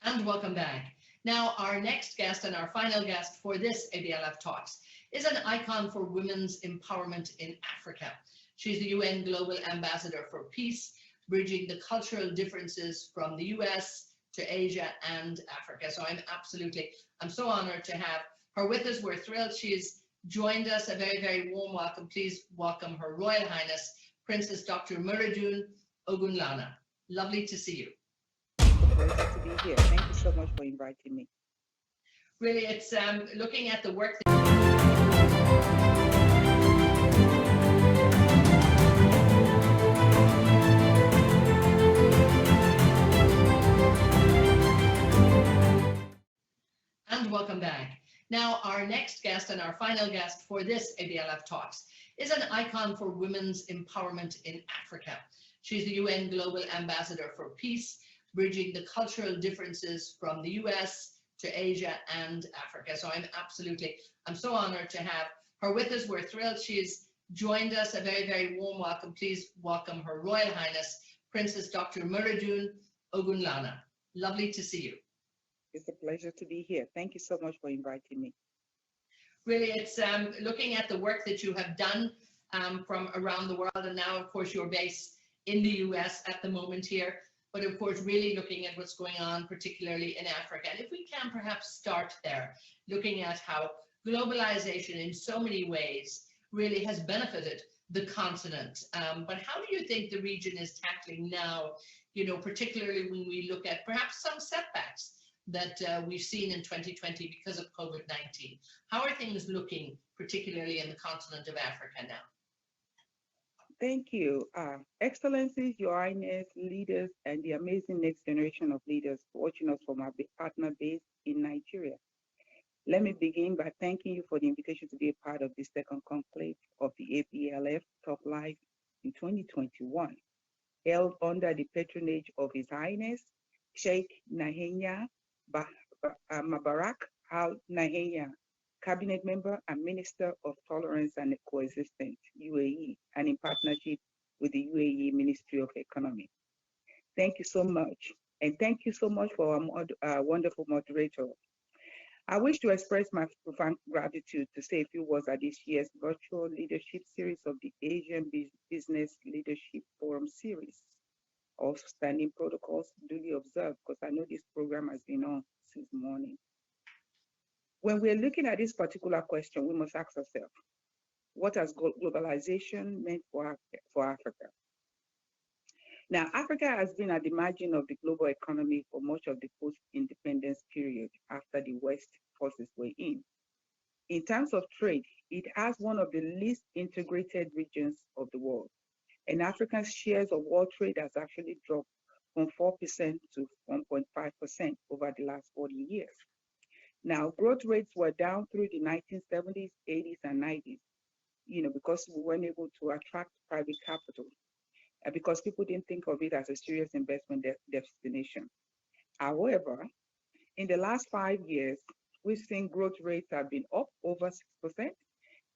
And welcome back. Now, our next guest and our final guest for this ABLF Talks is an icon for women's empowerment in Africa. She's the UN Global Ambassador for Peace, bridging the cultural differences from the US to Asia and Africa. So I'm so honored to have her with us. We're thrilled she's joined us. A very, very warm welcome. Please welcome Her Royal Highness, Princess Dr. Moradeun Ogunlana. Lovely to see you. Pleasure to be here. Thank you so much for inviting me. Really, it's looking at the work and welcome back. Now, our next guest and our final guest for this ABLF Talks is an icon for women's empowerment in Africa. She's the UN Global Ambassador for Peace, bridging the cultural differences from the US to Asia and Africa. So I'm so honored to have her with us. We're thrilled she's joined us. A very, very warm welcome. Please welcome Her Royal Highness, Princess Dr. Moradeun Ogunlana. Lovely to see you. It's a pleasure to be here. Thank you so much for inviting me. Really, it's looking at the work that you have done from around the world, and now, of course, you're based in the US at the moment here, but of course, really looking at what's going on, particularly in Africa. And if we can perhaps start there, looking at how globalization in so many ways really has benefited the continent. But how do you think the region is tackling now, particularly when we look at perhaps some setbacks that we've seen in 2020 because of COVID-19? How are things looking, particularly in the continent of Africa now? Thank you. Excellencies, Your Highness, leaders, and the amazing next generation of leaders watching us from our partner base in Nigeria. Let me begin by thanking you for the invitation to be a part of the second conclave of the ABLF Talk Live in 2021, held under the patronage of His Highness Sheikh Nahenya Mabarak Al Nahenya, Cabinet Member and Minister of Tolerance and Coexistence, UAE, and in partnership with the UAE Ministry of Economy. Thank you so much. And thank you so much for our wonderful moderator. I wish to express my profound gratitude to say a few words at this year's virtual leadership series of the Asian Business Leadership Forum series. Also, standing protocols duly observed, because I know this program has been on since morning. When we're looking at this particular question, we must ask ourselves, what has globalization meant for Africa? Now, Africa has been at the margin of the global economy for much of the post-independence period after the West forces were in. In terms of trade, it has one of the least integrated regions of the world, and Africa's shares of world trade has actually dropped from 4% to 1.5% over the last 40 years. Now, growth rates were down through the 1970s, 80s, and 90s, because we weren't able to attract private capital, because people didn't think of it as a serious investment destination. However, in the last 5 years, we've seen growth rates have been up over 6%.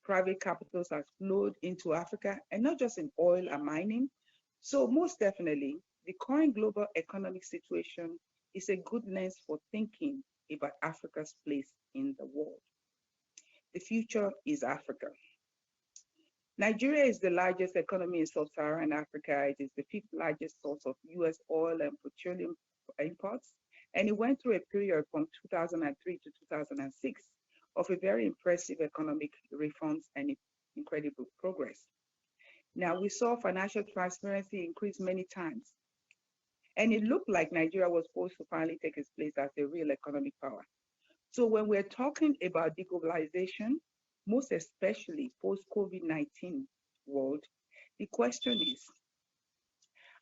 Private capitals have flowed into Africa, and not just in oil and mining. So most definitely, the current global economic situation is a good lens for thinking about Africa's place in the world. The future is Africa. Nigeria is the largest economy in sub-Saharan Africa. It is the 5th largest source of US oil and petroleum imports, and it went through a period from 2003 to 2006 of a very impressive economic reforms and incredible progress. Now, we saw financial transparency increase many times, and it looked like Nigeria was supposed to finally take its place as a real economic power. So when we're talking about deglobalization, most especially post-COVID-19 world, the question is,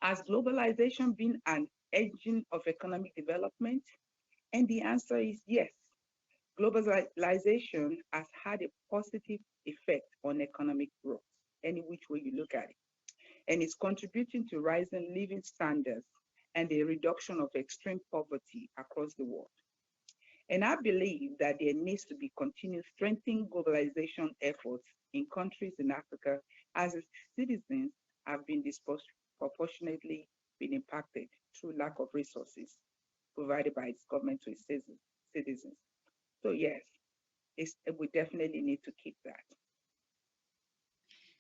has globalization been an engine of economic development? And the answer is yes. Globalization has had a positive effect on economic growth, any which way you look at it, and it's contributing to rising living standards and a reduction of extreme poverty across the world. And I believe that there needs to be continued strengthening globalization efforts in countries in Africa as its citizens have been disproportionately been impacted through lack of resources, provided by its government to its citizens. So yes, we definitely need to keep that.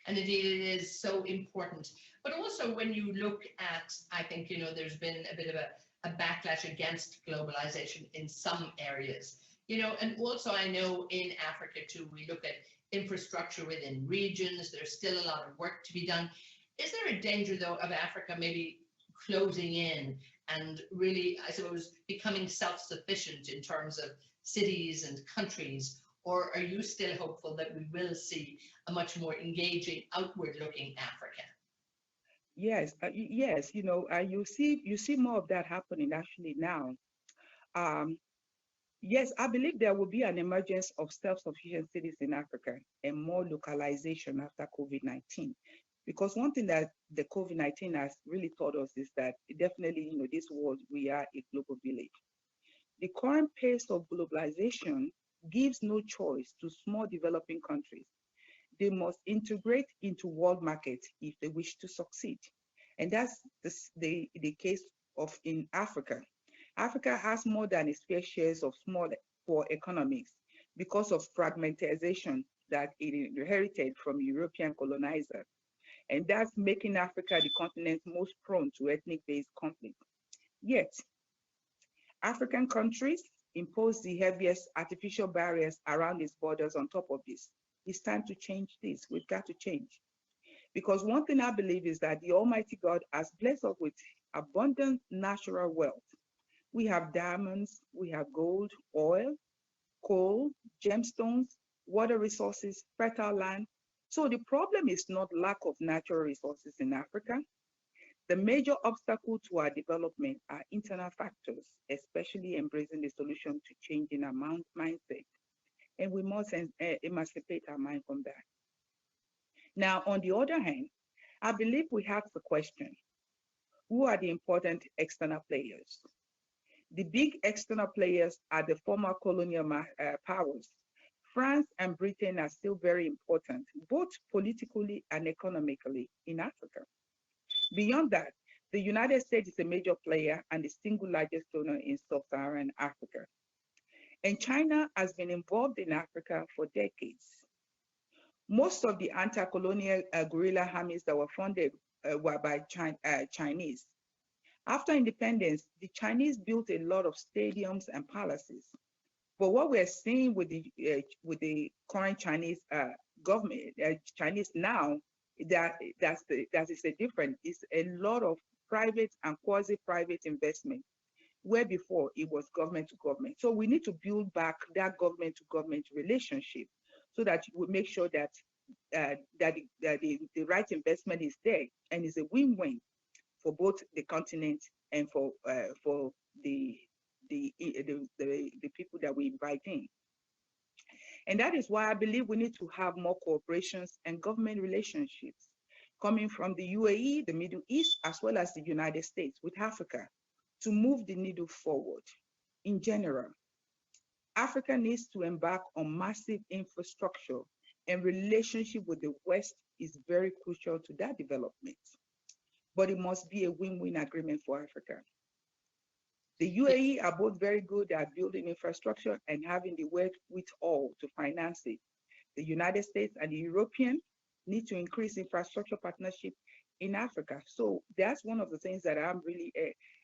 And indeed, it is so important. But also when you look at, I think, there's been a bit of a backlash against globalization in some areas, and also I know in Africa too, we look at infrastructure within regions. There's still a lot of work to be done. Is there a danger, though, of Africa maybe closing in and really, I suppose, becoming self-sufficient in terms of cities and countries? Or are you still hopeful that we will see a much more engaging, outward-looking Africa? Yes, yes. You see more of that happening actually now. Um, yes, I believe there will be an emergence of self-sufficient cities in Africa and more localization after COVID-19. Because one thing that the COVID-19 has really taught us is that definitely, this world, we are a global village. The current pace of globalization gives no choice to small developing countries. They must integrate into world markets if they wish to succeed. And that's the case of in Africa. Africa has more than its fair shares of small poor economies because of fragmentization that it inherited from European colonizers. And that's making Africa the continent most prone to ethnic-based conflict. Yet, African countries impose the heaviest artificial barriers around its borders on top of this. It's time to change this. We've got to change. Because one thing I believe is that the Almighty God has blessed us with abundant natural wealth. We have diamonds, we have gold, oil, coal, gemstones, water resources, fertile land. So the problem is not lack of natural resources in Africa. The major obstacle to our development are internal factors, especially embracing the solution to changing our mindset. And we must emancipate our mind from that. Now, on the other hand, I believe we have the question, who are the important external players? The big external players are the former colonial powers. France and Britain are still very important, both politically and economically in Africa. Beyond that, the United States is a major player and the single largest donor in sub-Saharan Africa. And China has been involved in Africa for decades. Most of the anti-colonial guerrilla armies that were funded were by Chinese. After independence, the Chinese built a lot of stadiums and palaces. But what we're seeing with the current Chinese government, Chinese now, that is a different. It's a lot of private and quasi-private investment, where before it was government to government. So we need to build back that government to government relationship, so that we make sure that the right investment is there and is a win-win for both the continent and for the people that we invite in. And that is why I believe we need to have more cooperations and government relationships coming from the UAE, the Middle East, as well as the United States with Africa to move the needle forward. In general, Africa needs to embark on massive infrastructure, and relationship with the West is very crucial to that development. But it must be a win-win agreement for Africa. The UAE are both very good at building infrastructure and having the wherewithal to finance it. The United States and the European need to increase infrastructure partnership in Africa. So that's one of the things that I'm really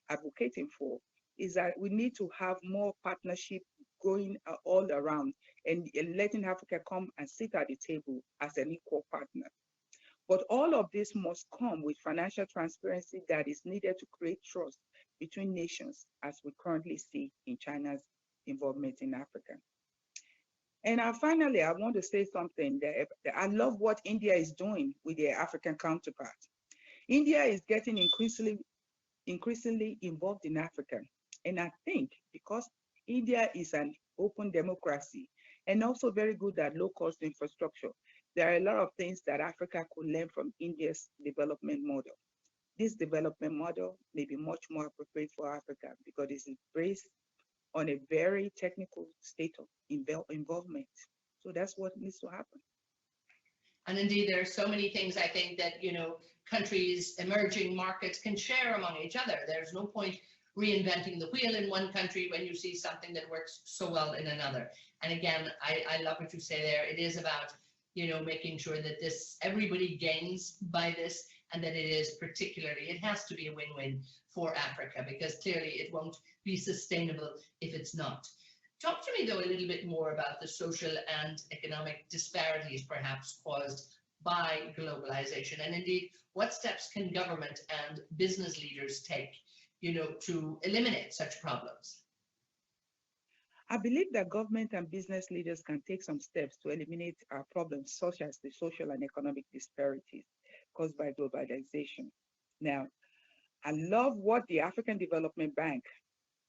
advocating for, is that we need to have more partnership going all around and letting Africa come and sit at the table as an equal partner. But all of this must come with financial transparency that is needed to create trust between nations, as we currently see in China's involvement in Africa. And finally, I want to say something that I love what India is doing with their African counterparts. India is getting increasingly involved in Africa. And I think because India is an open democracy and also very good at low-cost infrastructure, there are a lot of things that Africa could learn from India's development model. This development model may be much more appropriate for Africa because it is based on a very technical state of involvement. So that's what needs to happen. And indeed, there are so many things I think that, countries, emerging markets can share among each other. There's no point reinventing the wheel in one country when you see something that works so well in another. And again, I love what you say there. It is about, making sure that everybody gains by this, and that it has to be a win-win for Africa, because clearly it won't be sustainable if it's not. Talk to me, though, a little bit more about the social and economic disparities perhaps caused by globalization, and indeed, what steps can government and business leaders take, to eliminate such problems? I believe that government and business leaders can take some steps to eliminate problems such as the social and economic disparities caused by globalization. Now, I love what the African Development Bank,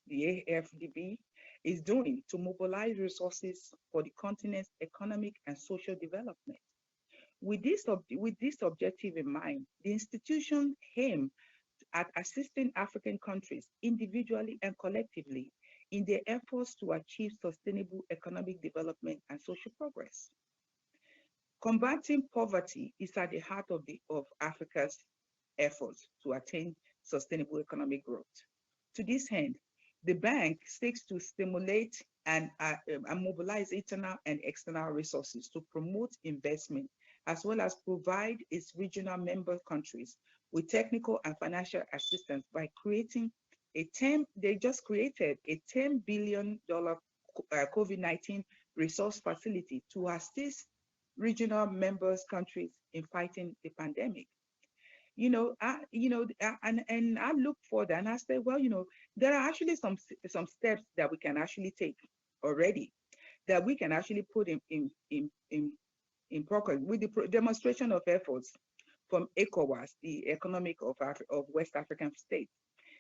the AFDB, is doing to mobilize resources for the continent's economic and social development. With this objective in mind, the institution aims at assisting African countries individually and collectively in their efforts to achieve sustainable economic development and social progress. Combating poverty is at the heart of Africa's efforts to attain sustainable economic growth. To this end, the bank seeks to stimulate and mobilize internal and external resources to promote investment, as well as provide its regional member countries with technical and financial assistance by creating they just created a $10 billion COVID-19 resource facility to assist regional members countries in fighting the pandemic. And I look further and I say, well, there are actually some steps that we can actually take already, that we can actually put in progress with the demonstration of efforts from ECOWAS, the Economic of West African States.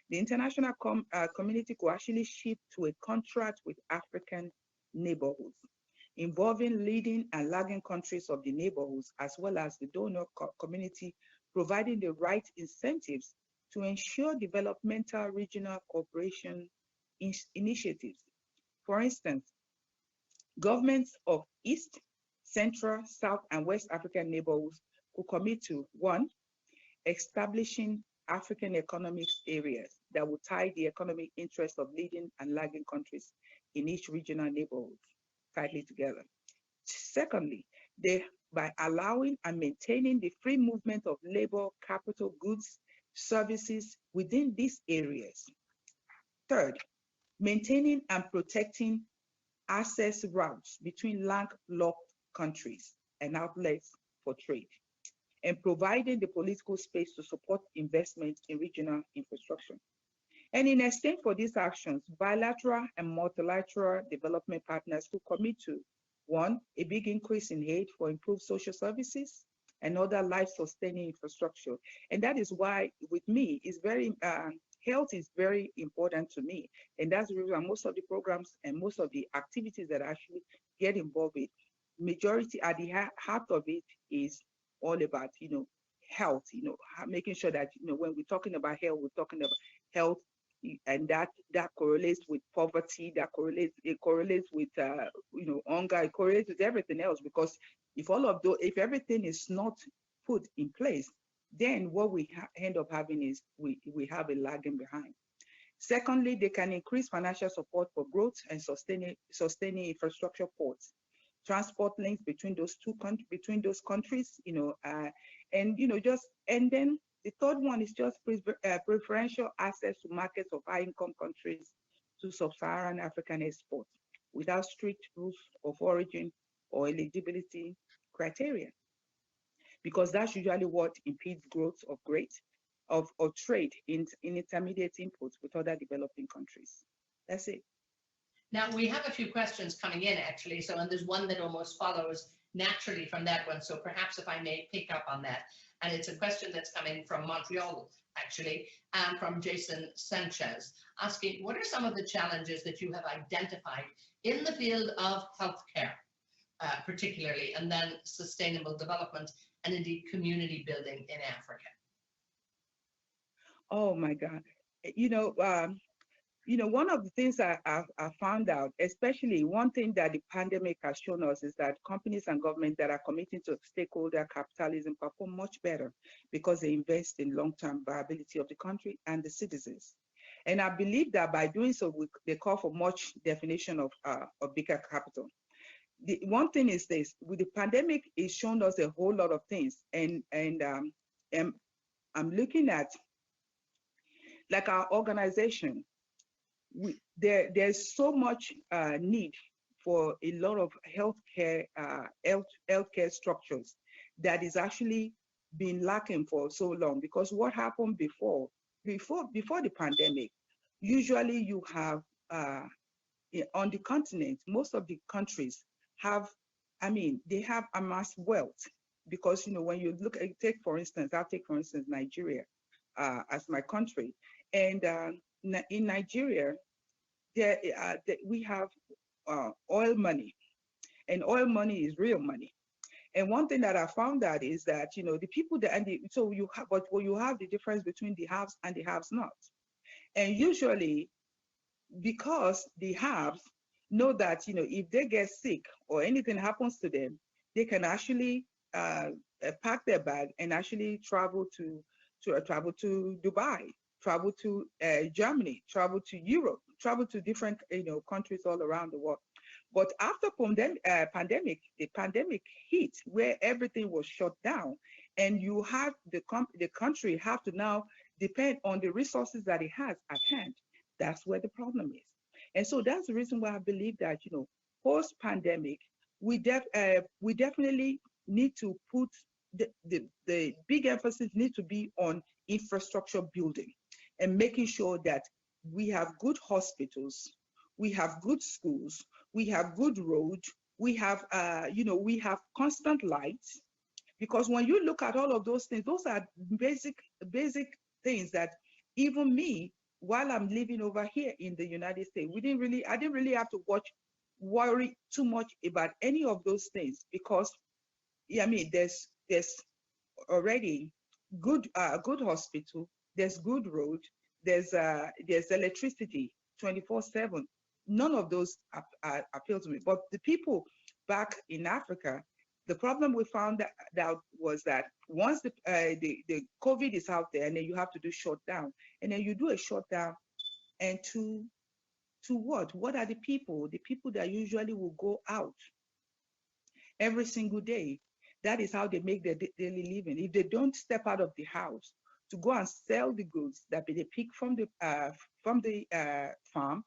The international community could actually shift to a contract with African neighborhoods, involving leading and lagging countries of the neighborhoods, as well as the donor community, providing the right incentives to ensure developmental regional cooperation initiatives. For instance, governments of East, Central, South, and West African neighborhoods could commit to, one, establishing African economics areas that will tie the economic interests of leading and lagging countries in each regional neighborhood tightly together. Secondly, by allowing and maintaining the free movement of labor, capital, goods, services within these areas. Third, maintaining and protecting access routes between landlocked countries and outlets for trade, and providing the political space to support investment in regional infrastructure. And in exchange for these actions, bilateral and multilateral development partners could commit to, one, a big increase in aid for improved social services and other life-sustaining infrastructure. And that is why, with me, health is very important to me. And that's the reason most of the programs and most of the activities that I actually get involved with, majority at the heart of it is all about, health, making sure that, when we're talking about health, we're talking about health, and that correlates with poverty, it correlates with, hunger, it correlates with everything else, because if everything is not put in place, then what we end up having is we have a lagging behind. Secondly, they can increase financial support for growth and sustaining infrastructure ports, transport links between those countries, and then the third one is just preferential access to markets of high-income countries to sub-Saharan African exports without strict rules of origin or eligibility criteria, because that's usually what impedes growth of trade in intermediate inputs with other developing countries. That's it. Now, we have a few questions coming in, actually, and there's one that almost follows naturally from that one, so perhaps if I may pick up on that. And it's a question that's coming from Montreal, actually, from Jason Sanchez, asking, what are some of the challenges that you have identified in the field of healthcare, particularly, and then sustainable development and indeed community building in Africa? Oh my God. One of the things I found out, especially one thing that the pandemic has shown us, is that companies and governments that are committing to stakeholder capitalism perform much better because they invest in long-term viability of the country and the citizens. And I believe that by doing so, they call for much definition of bigger capital. The one thing is this: with the pandemic, it's shown us a whole lot of things, and I'm looking at like our organization. There's so much need for a lot of healthcare structures that is actually been lacking for so long. Because what happened before the pandemic, usually you have on the continent, most of the countries have, I mean, they have amassed wealth. Because when you look at, I'll take for instance Nigeria as my country, and in Nigeria, we have oil money, and oil money is real money. And one thing that I found out is that the people that so you have, but you have the difference between the haves and the haves not. And usually, because the haves know that if they get sick or anything happens to them, they can actually pack their bag and actually travel to Dubai, travel to Germany, travel to Europe, travel to different countries all around the world. But after pandemic, the pandemic hit where everything was shut down, and you have the country have to now depend on the resources that it has at hand. That's where the problem is. And so that's the reason why I believe that post-pandemic, we definitely need to put the big emphasis need to be on infrastructure building and making sure that we have good hospitals, we have good schools, we have good roads, we have we have constant lights. Because when you look at all of those things, those are basic things that even me, while I'm living over here in the United States, I didn't really have to worry too much about any of those things. Because I mean, there's already good hospital, there's good road, there's electricity 24/7. None of those appeal to me. But the people back in Africa, the problem we found out was that once the COVID is out there, and then you have to do shutdown, and then you do a shutdown, and to what? What are the people? The people that usually will go out every single day. That is how they make their daily living. If they don't step out of the house to go and sell the goods that they pick from the farm,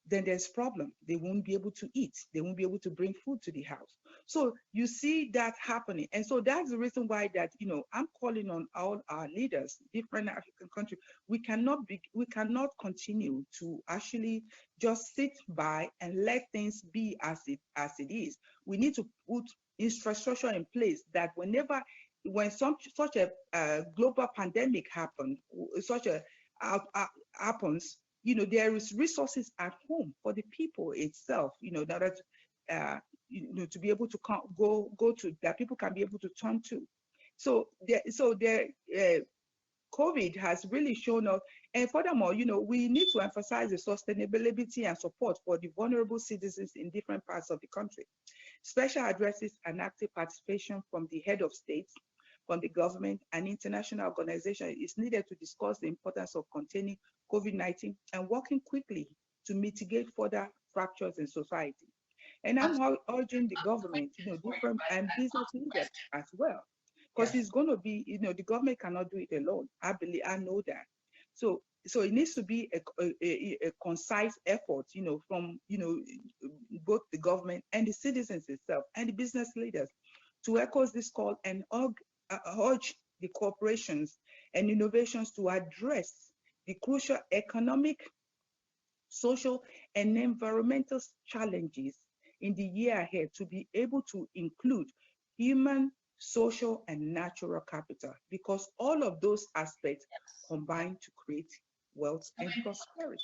then there's problem. They won't be able to eat. They won't be able to bring food to the house. So you see that happening. And so that's the reason why that, I'm calling on all our leaders, different African countries. We cannot continue to actually just sit by and let things be as it is. We need to put infrastructure in place that when such a global pandemic happens, there is resources at home for the people itself, that to be able to go to, that people can be able to turn to. So COVID has really shown us, and furthermore, we need to emphasize the sustainability and support for the vulnerable citizens in different parts of the country. Special addresses and active participation from the head of states, from the government and international organizations is needed to discuss the importance of containing COVID-19 and working quickly to mitigate further fractures in society. And I'm urging the government, different and business leaders as well, because it's going to be, the government cannot do it alone. I know that. So it needs to be a concise effort, from both the government and the citizens itself and the business leaders to echo this call and urge the corporations and innovations to address the crucial economic, social, and environmental challenges in the year ahead to be able to include human, social, and natural capital, because all of those aspects combine to create wealth and prosperity.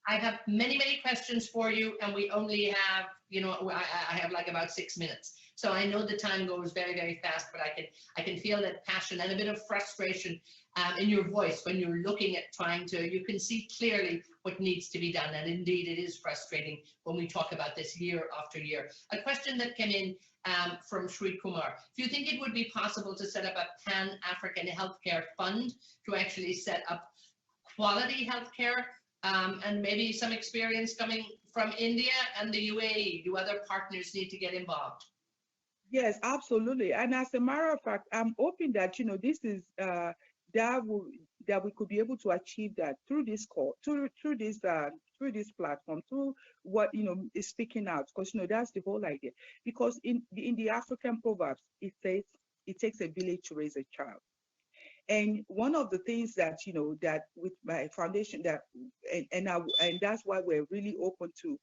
I have many, many questions for you, and we only have, I have like about 6 minutes. So I know the time goes very, very fast, but I can feel that passion and a bit of frustration in your voice when you're looking at you can see clearly what needs to be done. And indeed, it is frustrating when we talk about this year after year. A question that came in from Sri Kumar. Do you think it would be possible to set up a Pan-African healthcare fund to actually set up quality healthcare, and maybe some experience coming from India and the UAE? Do other partners need to get involved? Yes, absolutely. And as a matter of fact, I'm hoping that this is that will that we could be able to achieve that through this call, through this platform, through what is speaking out, because that's the whole idea. Because in the African proverbs, it says it takes a village to raise a child. And one of the things that that with my foundation that and that's why we're really open to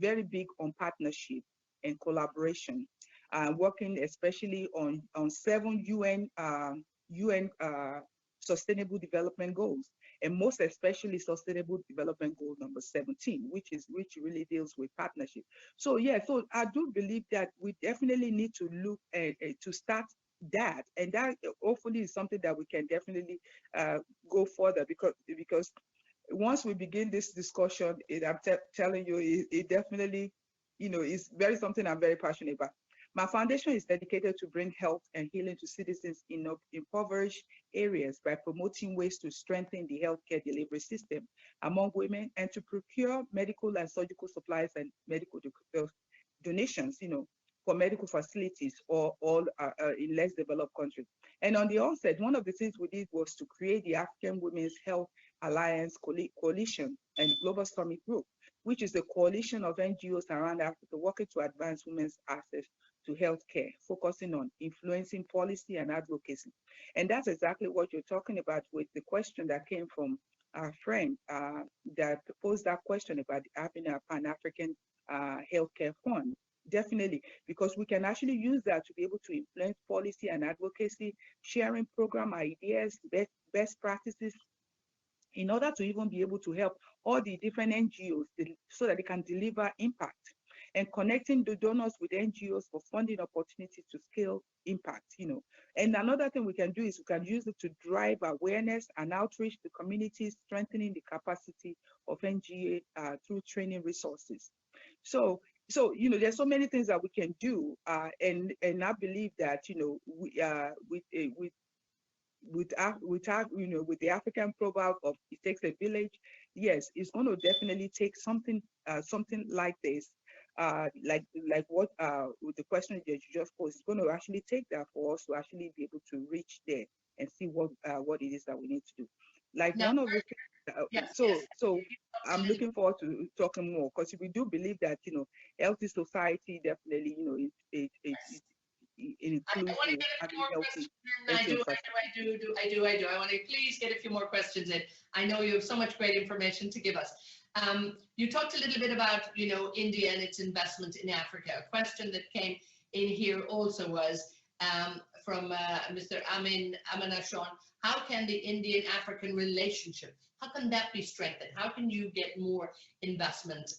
very big on partnership and collaboration, working especially on 7 UN sustainable development goals, and most especially sustainable development goal number 17, which really deals with partnership. So yeah, so I do believe that we definitely need to look at to start that, and that hopefully is something that we can definitely go further, because once we begin this discussion, I'm telling you, it definitely is very something I'm very passionate about. My foundation is dedicated to bring health and healing to citizens in impoverished areas by promoting ways to strengthen the healthcare delivery system among women, and to procure medical and surgical supplies and medical donations, for medical facilities or all in less developed countries. And on the onset, one of the things we did was to create the African Women's Health Alliance Coalition and Global Summit Group, which is a coalition of NGOs around Africa working to advance women's access to healthcare, focusing on influencing policy and advocacy. And that's exactly what you're talking about with the question that came from our friend that posed that question about having a Pan-African healthcare fund. Definitely, because we can actually use that to be able to influence policy and advocacy, sharing program ideas, best practices, in order to even be able to help all the different NGOs so that they can deliver impact, and connecting the donors with NGOs for funding opportunities to scale impact, And another thing we can do is we can use it to drive awareness and outreach to communities, strengthening the capacity of NGO through training resources. So there's so many things that we can do, and I believe that with the African proverb of it takes a village, yes, it's going to definitely take something like this, like what with the question that you just posed. It's going to actually take that for us to actually be able to reach there and see what it is that we need to do. Like now, one of the things, yes, so yes. so I'm looking forward to talking more, because we do believe that healthy society definitely it includes I want to get a few more healthy, questions. I want to please get a few more questions in. I know you have so much great information to give us. You talked a little bit about India and its investment in Africa. A question that came in here also was from Mr. Aminashon. How can the Indian-African relationship, how can that be strengthened? How can you get more investment,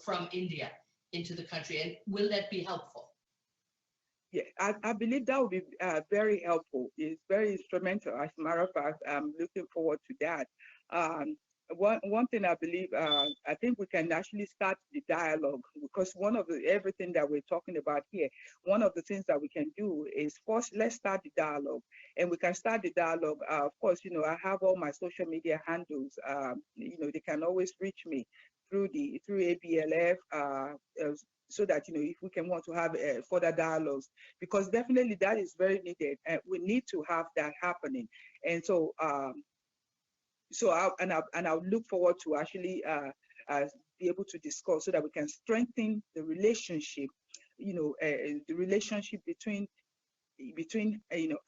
from India into the country, and will that be helpful? Yeah, I believe that would be very helpful. It's very instrumental. As a matter of fact, I'm looking forward to that. One thing I believe, I think we can actually start the dialogue, because everything that we're talking about here, one of the things that we can do is first, let's start the dialogue, and we can start the dialogue. Of course, I have all my social media handles. They can always reach me through ABLF. So that if we can want to have further dialogues, because definitely that is very needed, and we need to have that happening. And so I'll look forward to actually be able to discuss so that we can strengthen the relationship, the relationship between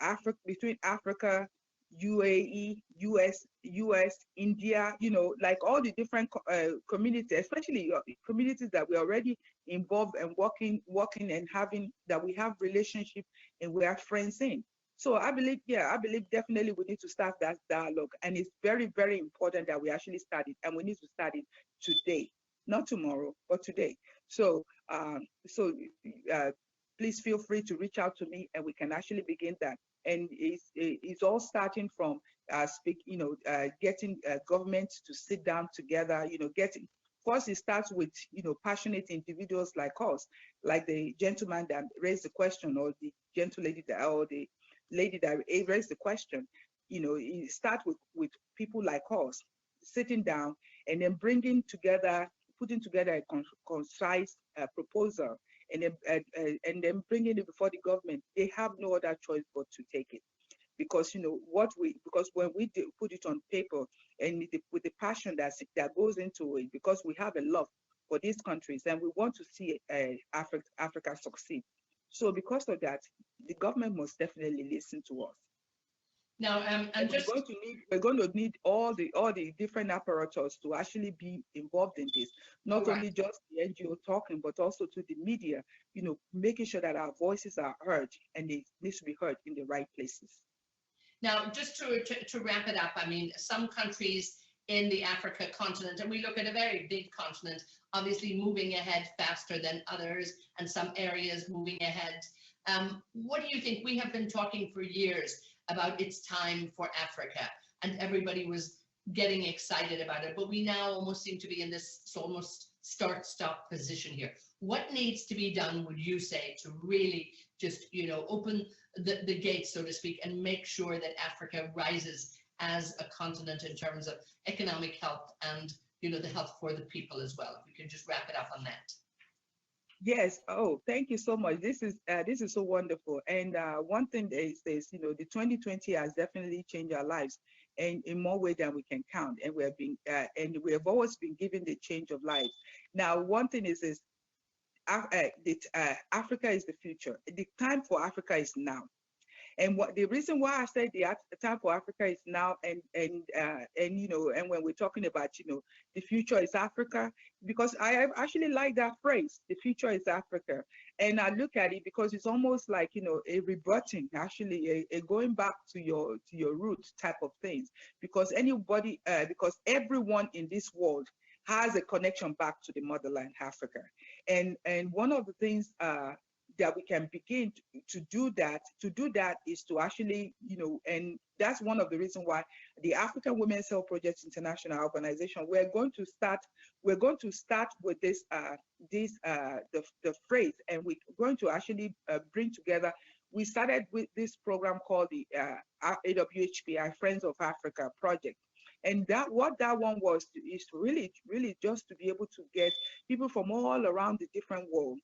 Africa, UAE, US, India, like all the different communities, especially communities that we're already involved and working and having, that we have relationship and we are friends in. So I believe definitely we need to start that dialogue, and it's very, very important that we actually start it, and we need to start it today, not tomorrow, but today. So please feel free to reach out to me, and we can actually begin that. And it's all starting from getting governments to sit down together. First, it starts with passionate individuals like us, like the gentleman that raised the question, or the gentle lady or the lady that raised the question. it start with people like us sitting down and then putting together a concise proposal, and then bringing it before the government. They have no other choice but to take it, because because when we put it on paper and with the passion that goes into it, because we have a love for these countries and we want to see Africa succeed. So because of that, the government must definitely listen to us. Now, and we're going to need all the different apparatus to actually be involved in this. Not only just the NGO talking, but also to the media. Making sure that our voices are heard, and they need to be heard in the right places. Now, just to wrap it up, I mean, some countries in the Africa continent, and we look at a very big continent, obviously moving ahead faster than others, and some areas moving ahead. What do you think? We have been talking for years about it's time for Africa, and everybody was getting excited about it, but we now almost seem to be in this almost start-stop position here. What needs to be done, would you say, to really just, open the gates, so to speak, and make sure that Africa rises as a continent in terms of economic health and, the health for the people as well? If we can just wrap it up on that. Yes. Oh, thank you so much. This is so wonderful. And one thing is, the 2020 has definitely changed our lives, and in more ways than we can count. And we have always been given the change of lives. Now, one thing is Africa is the future. The time for Africa is now. And the reason why I say the time for Africa is now, and when we're talking about the future is Africa, because I actually like that phrase, the future is Africa. And I look at it because it's almost like a rebutting, actually a going back to your roots type of things, because everyone in this world has a connection back to the motherland, Africa. And one of the things that we can begin to do that is to actually, and that's one of the reasons why the African Women's Health Project International Organization, we're going to start with this the phrase, and we're going to actually bring together. We started with this program called the AWHPI Friends of Africa project. And what that one was is really just to be able to get people from all around the different world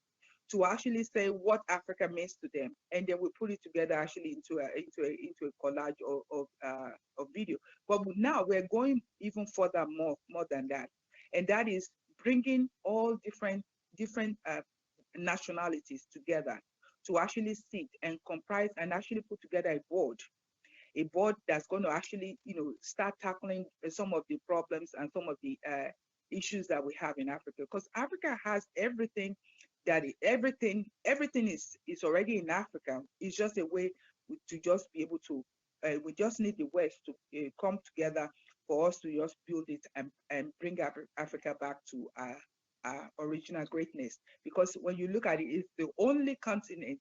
to actually say what Africa means to them, and then we put it together actually into a collage of video. But now we're going even further, more than that, and that is bringing all different nationalities together to actually sit and comprise and actually put together a board that's going to actually start tackling some of the problems and some of the issues that we have in Africa, because Africa has everything. Everything is already in Africa. It's just a way to just be able to. We just need the West to come together for us to just build it and bring Africa back to our original greatness. Because when you look at it, it's the only continent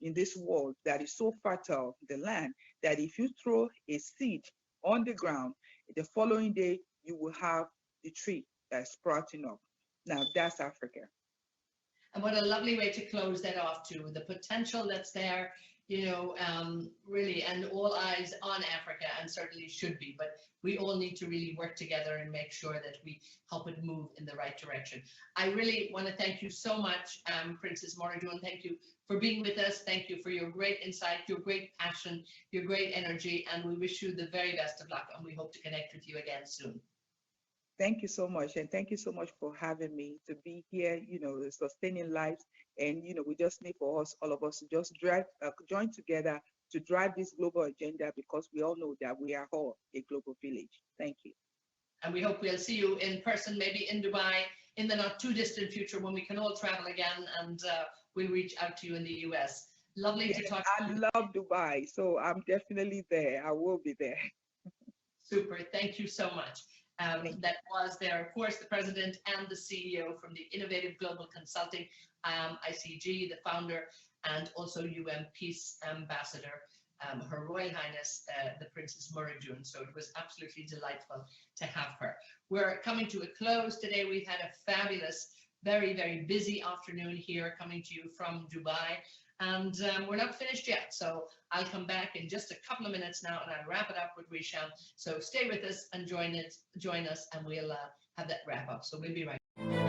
in this world that is so fertile, the land, that if you throw a seed on the ground, the following day you will have the tree sprouting up. Now that's Africa. And what a lovely way to close that off too. The potential that's there, really, and all eyes on Africa, and certainly should be, but we all need to really work together and make sure that we help it move in the right direction. I really want to thank you so much, Princess Moradeun. Thank you for being with us. Thank you for your great insight, your great passion, your great energy, and we wish you the very best of luck, and we hope to connect with you again soon. Thank you so much, and thank you so much for having me to be here, sustaining lives. And, we just need for us, all of us, to just join together to drive this global agenda, because we all know that we are all a global village. Thank you. And we hope we'll see you in person, maybe in Dubai, in the not too distant future, when we can all travel again, and we'll reach out to you in the US. Lovely to talk to you. I love Dubai, so I'm definitely there. I will be there. Super. Thank you so much. That was there, of course, the president and the CEO from the Innovative Global Consulting, ICG, the founder, and also UN Peace Ambassador, Her Royal Highness, the Princess Moradeun. So it was absolutely delightful to have her. We're coming to a close today. We've had a fabulous, very, very busy afternoon here, coming to you from Dubai. and we're not finished yet. So I'll come back in just a couple of minutes now, and I'll wrap it up with Risham. So stay with us and join us, and we'll have that wrap up. So we'll be right back.